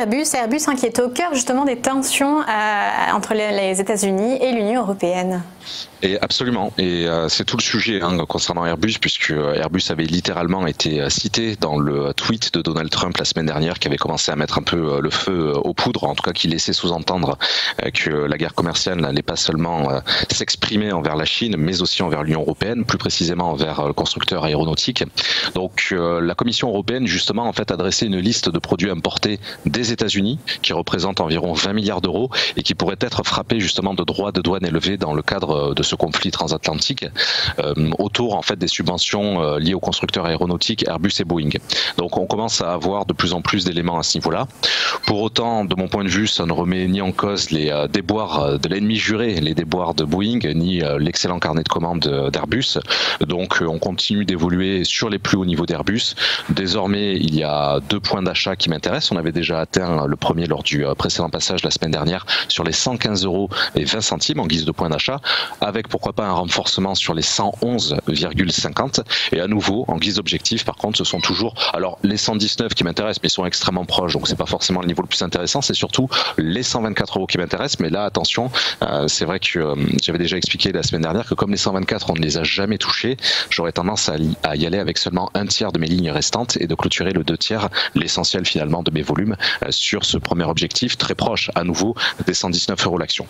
Airbus. Airbus qui est au cœur justement des tensions entre les États-Unis et l'Union européenne. Et absolument, et c'est tout le sujet concernant Airbus, puisque Airbus avait littéralement été cité dans le tweet de Donald Trump la semaine dernière, qui avait commencé à mettre un peu le feu aux poudres, en tout cas qui laissait sous-entendre que la guerre commerciale n'allait pas seulement s'exprimer envers la Chine, mais aussi envers l'Union européenne, plus précisément envers le constructeur aéronautique. Donc la Commission européenne justement en fait a dressé une liste de produits importés des États-Unis qui représentent environ 20 milliards d'euros et qui pourraient être frappés justement de droits de douane élevés dans le cadre de ce conflit transatlantique autour en fait des subventions liées aux constructeurs aéronautiques Airbus et Boeing. Donc on commence à avoir de plus en plus d'éléments à ce niveau-là. Pour autant, de mon point de vue, ça ne remet ni en cause les déboires de l'ennemi juré, les déboires de Boeing, ni l'excellent carnet de commandes d'Airbus. Donc on continue d'évoluer sur les plus hauts niveaux d'Airbus. Désormais, il y a 2 points d'achat qui m'intéressent. On avait déjà atteint le premier lors du précédent passage la semaine dernière sur les 115 € et 20 centimes en guise de point d'achat, avec pourquoi pas un renforcement sur les 111,50. Et à nouveau, en guise d'objectif, par contre, ce sont toujours, alors les 119 qui m'intéressent, mais ils sont extrêmement proches, donc c'est pas forcément le niveau le plus intéressant, c'est surtout les 124 € qui m'intéressent. Mais là, attention, c'est vrai que j'avais déjà expliqué la semaine dernière que comme les 124, on ne les a jamais touchés, j'aurais tendance à y aller avec seulement un tiers de mes lignes restantes et de clôturer le 2 tiers, l'essentiel finalement de mes volumes, sur ce premier objectif très proche à nouveau des 119 € l'action.